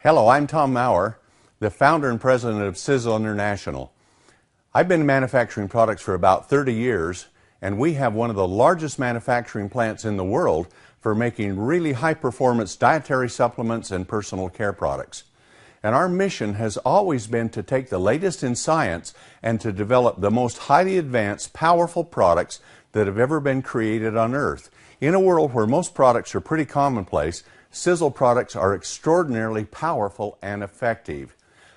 Hello, I'm Tom Maurer, the founder and president of Sisel International. I've been manufacturing products for about 30 years, and we have one of the largest manufacturing plants in the world for making really high-performance dietary supplements and personal care products. And our mission has always been to take the latest in science and to develop the most highly advanced, powerful products that have ever been created on Earth. In a world where most products are pretty commonplace, Sisel products are extraordinarily powerful and effective.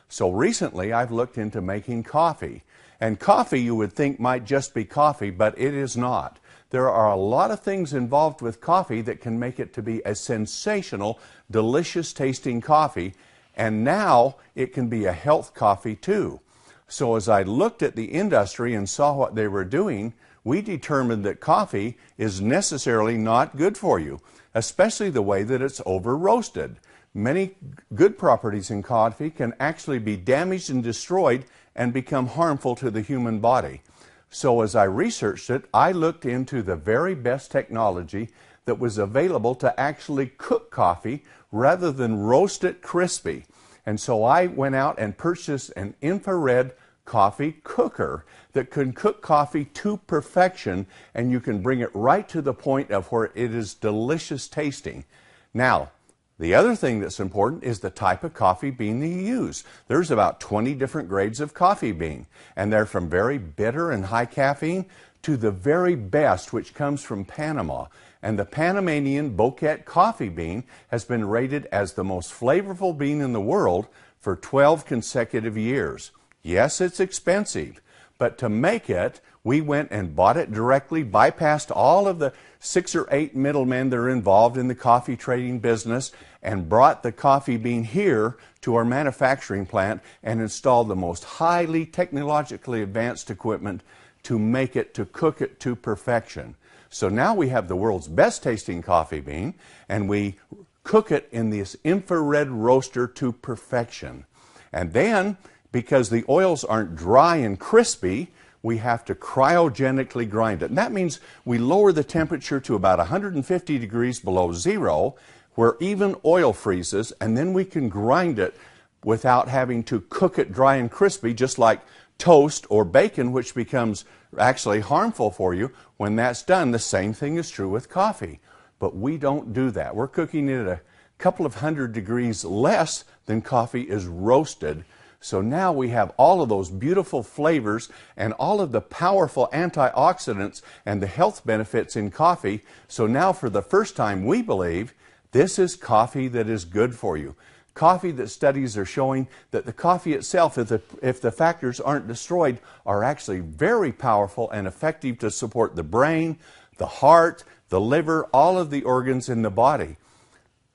So recently I've looked into making coffee. And coffee you would think might just be coffee, but it is not. There are a lot of things involved with coffee that can make it to be a sensational, delicious tasting coffee. And now it can be a health coffee too. So as I looked at the industry and saw what they were doing, we determined that coffee is necessarily not good for you, especially the way that it's over roasted. Many good properties in coffee can actually be damaged and destroyed and become harmful to the human body. So as I researched it, I looked into the very best technology that was available to actually cook coffee rather than roast it crispy. And so I went out and purchased an infrared coffee cooker that can cook coffee to perfection, and you can bring it right to the point of where it is delicious tasting. Now, the other thing that's important is the type of coffee bean that you use. There's about 20 different grades of coffee bean, and they're from very bitter and high caffeine to the very best, which comes from Panama. And the Panamanian bouquet coffee bean has been rated as the most flavorful bean in the world for 12 consecutive years. Yes, it's expensive, but to make it, we went and bought it directly, bypassed all of the 6 or 8 middlemen that are involved in the coffee trading business, and brought the coffee bean here to our manufacturing plant and installed the most highly technologically advanced equipment to make it, to cook it to perfection. So now we have the world's best tasting coffee bean, and we cook it in this infrared roaster to perfection. And then, because the oils aren't dry and crispy, we have to cryogenically grind it. And that means we lower the temperature to about 150 degrees below zero, where even oil freezes, and then we can grind it without having to cook it dry and crispy, just like toast or bacon, which becomes actually harmful for you. When that's done, the same thing is true with coffee. But we don't do that. We're cooking it at a couple of hundred degrees less than coffee is roasted. So now we have all of those beautiful flavors and all of the powerful antioxidants and the health benefits in coffee. So now for the first time, we believe this is coffee that is good for you. Coffee that studies are showing that the coffee itself, if the factors aren't destroyed, are actually very powerful and effective to support the brain, the heart, the liver, all of the organs in the body.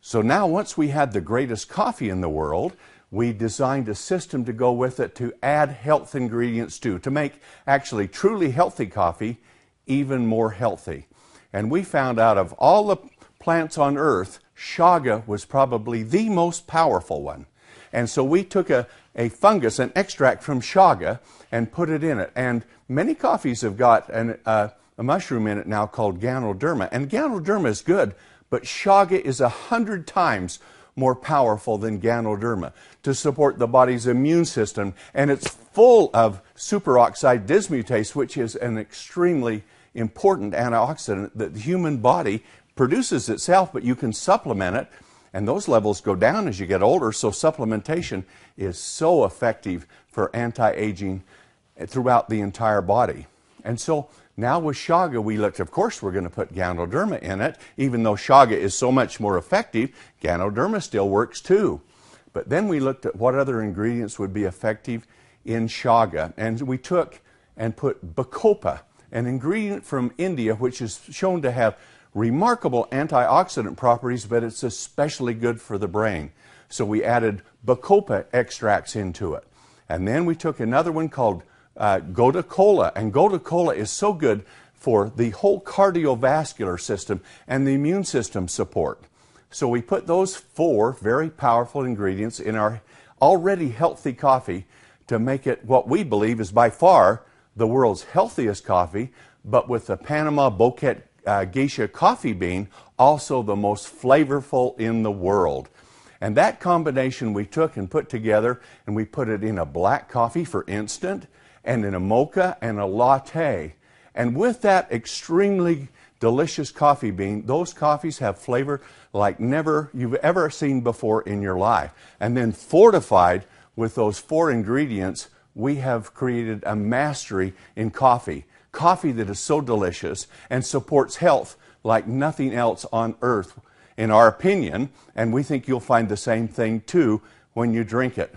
So now once we had the greatest coffee in the world, we designed a system to go with it to add health ingredients to make actually truly healthy coffee even more healthy. And we found out of all the plants on earth, chaga was probably the most powerful one. And so we took a fungus, an extract from chaga, and put it in it. And many coffees have got a mushroom in it now called Ganoderma. And Ganoderma is good, but chaga is 100 times more powerful than Ganoderma to support the body's immune system. And it's full of superoxide dismutase, which is an extremely important antioxidant that the human body produces itself, but you can supplement it, and those levels go down as you get older. So supplementation is so effective for anti-aging throughout the entire body. And so now with chaga, we looked, of course, we're going to put Ganoderma in it. Even though chaga is so much more effective, Ganoderma still works too. But then we looked at what other ingredients would be effective in chaga. And we took and put bacopa, an ingredient from India, which is shown to have remarkable antioxidant properties, but it's especially good for the brain. So we added bacopa extracts into it. And then we took another one called Gotu kola, and Gotu kola is so good for the whole cardiovascular system and the immune system support. So we put those 4 very powerful ingredients in our already healthy coffee to make it what we believe is by far the world's healthiest coffee, but with the Panama bouquet geisha coffee bean, also the most flavorful in the world. And that combination we took and put together, and we put it in a black coffee for instant, and in a mocha and a latte. And with that extremely delicious coffee bean, those coffees have flavor like never you've ever seen before in your life. And then fortified with those 4 ingredients, we have created a mastery in coffee. Coffee that is so delicious and supports health like nothing else on earth, in our opinion, and we think you'll find the same thing too when you drink it.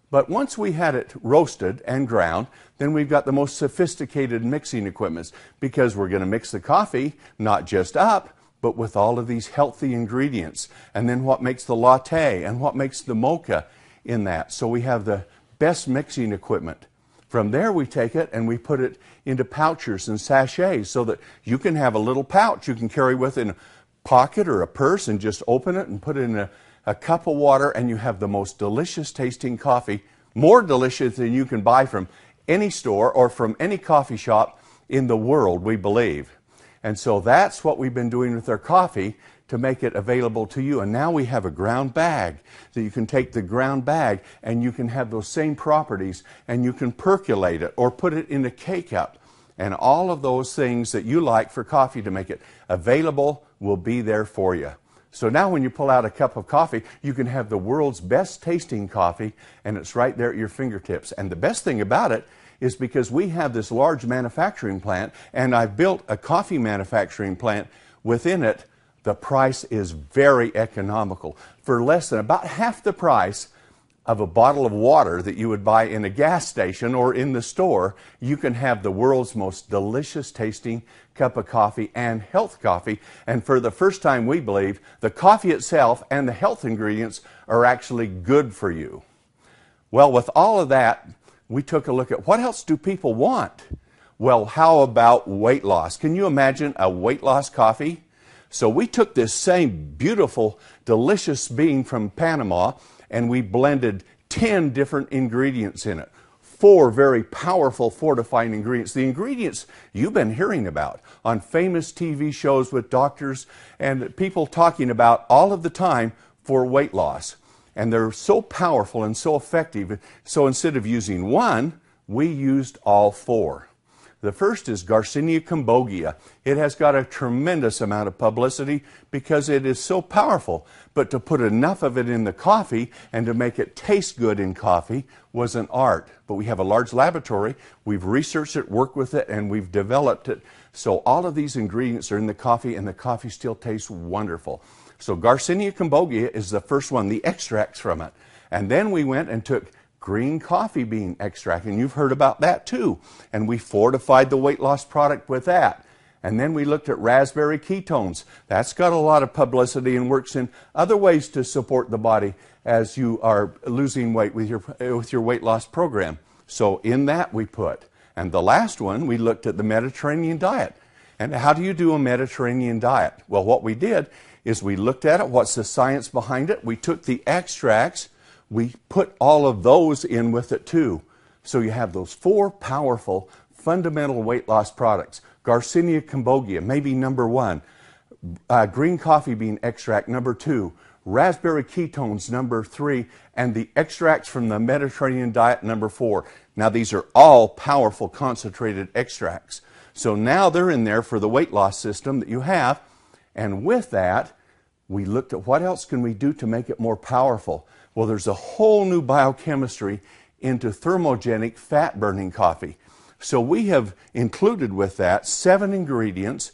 But once we had it roasted and ground, then we've got the most sophisticated mixing equipment, because we're going to mix the coffee not just up, but with all of these healthy ingredients. And then what makes the latte and what makes the mocha in that. So we have the best mixing equipment. From there we take it and we put it into pouches and sachets so that you can have a little pouch you can carry with in a pocket or a purse and just open it and put it in a cup of water, and you have the most delicious tasting coffee, more delicious than you can buy from any store or from any coffee shop in the world, we believe. And so that's what we've been doing with our coffee to make it available to you. And now we have a ground bag that you can take the ground bag and you can have those same properties, and you can percolate it or put it in a K-cup. And all of those things that you like for coffee to make it available will be there for you. So now when you pull out a cup of coffee, you can have the world's best tasting coffee, and it's right there at your fingertips. And the best thing about it is because we have this large manufacturing plant, and I've built a coffee manufacturing plant within it, the price is very economical. For less than about half the price of a bottle of water that you would buy in a gas station or in the store, you can have the world's most delicious tasting cup of coffee and health coffee. And for the first time, we believe the coffee itself and the health ingredients are actually good for you. Well, with all of that, we took a look at what else do people want? Well, how about weight loss? Can you imagine a weight loss coffee? So we took this same beautiful, delicious bean from Panama, and we blended 10 different ingredients in it. 4 very powerful fortifying ingredients. The ingredients you've been hearing about on famous TV shows with doctors and people talking about all of the time for weight loss. And they're so powerful and so effective. So instead of using 1, we used all 4. The first is Garcinia cambogia. It has got a tremendous amount of publicity because it is so powerful. But to put enough of it in the coffee and to make it taste good in coffee was an art. But we have a large laboratory. We've researched it, worked with it, and we've developed it. So all of these ingredients are in the coffee, and the coffee still tastes wonderful. So Garcinia cambogia is the first one, the extracts from it. And then we went and took green coffee bean extract, and you've heard about that too. And we fortified the weight loss product with that. And then we looked at raspberry ketones. That's got a lot of publicity and works in other ways to support the body as you are losing weight with your weight loss program. So in that we put. And the last one, we looked at the Mediterranean diet. And how do you do a Mediterranean diet? Well, what we did is we looked at it. What's the science behind it? We took the extracts. We put all of those in with it too. So you have those 4 powerful fundamental weight loss products. Garcinia cambogia, maybe number 1. Green coffee bean extract, number 2. Raspberry ketones, number 3. And the extracts from the Mediterranean diet, number 4. Now these are all powerful concentrated extracts. So now they're in there for the weight loss system that you have. And with that, we looked at what else can we do to make it more powerful. Well, there's a whole new biochemistry into thermogenic fat-burning coffee. So we have included with that 7 ingredients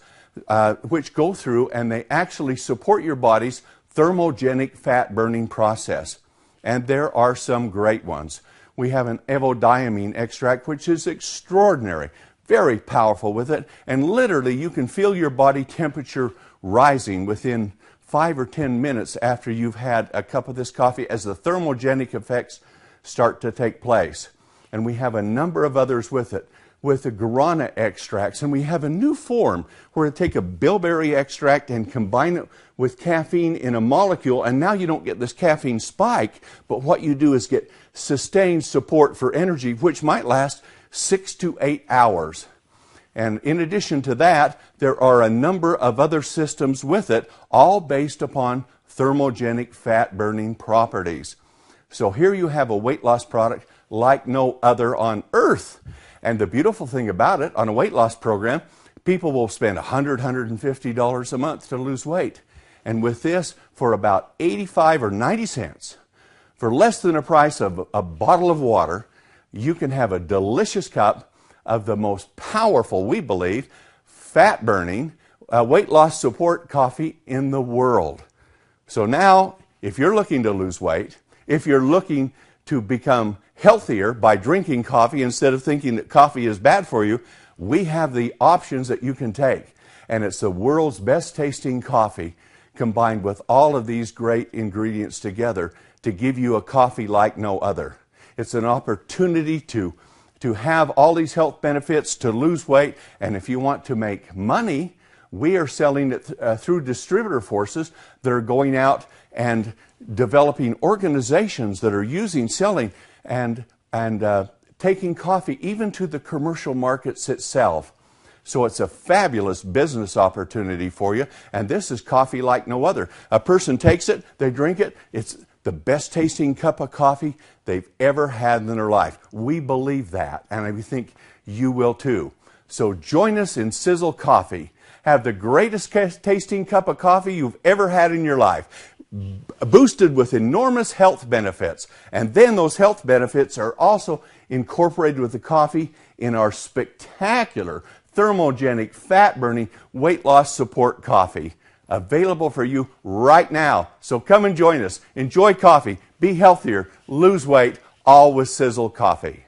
which go through and they actually support your body's thermogenic fat-burning process. And there are some great ones. We have an evodiamine extract, which is extraordinary, very powerful with it. And literally, you can feel your body temperature rising within 5 or 10 minutes after you've had a cup of this coffee as the thermogenic effects start to take place. And we have a number of others with it, with the guarana extracts. And we have a new form where we take a bilberry extract and combine it with caffeine in a molecule. And now you don't get this caffeine spike, but what you do is get sustained support for energy, which might last 6 to 8 hours. And in addition to that, there are a number of other systems with it, all based upon thermogenic fat-burning properties. So here you have a weight loss product like no other on earth. And the beautiful thing about it, on a weight loss program, people will spend $100, $150 a month to lose weight. And with this, for about 85 or 90 cents, for less than the price of a bottle of water, you can have a delicious cup of the most powerful, we believe, fat-burning, weight loss support coffee in the world. So now, if you're looking to lose weight, if you're looking to become healthier by drinking coffee instead of thinking that coffee is bad for you, we have the options that you can take. And it's the world's best tasting coffee combined with all of these great ingredients together to give you a coffee like no other. It's an opportunity to have all these health benefits, to lose weight, and if you want to make money, we are selling it through distributor forces that are going out and developing organizations that are selling, and taking coffee even to the commercial markets itself. So it's a fabulous business opportunity for you, and this is coffee like no other. A person takes it, they drink it, it's the best tasting cup of coffee they've ever had in their life. We believe that, and we think you will too. So join us in Sisel Coffee. Have the greatest tasting cup of coffee you've ever had in your life, boosted with enormous health benefits. And then those health benefits are also incorporated with the coffee in our spectacular thermogenic fat-burning weight loss support coffee, available for you right now. So come and join us. Enjoy coffee, be healthier, lose weight, all with Sisel Coffee.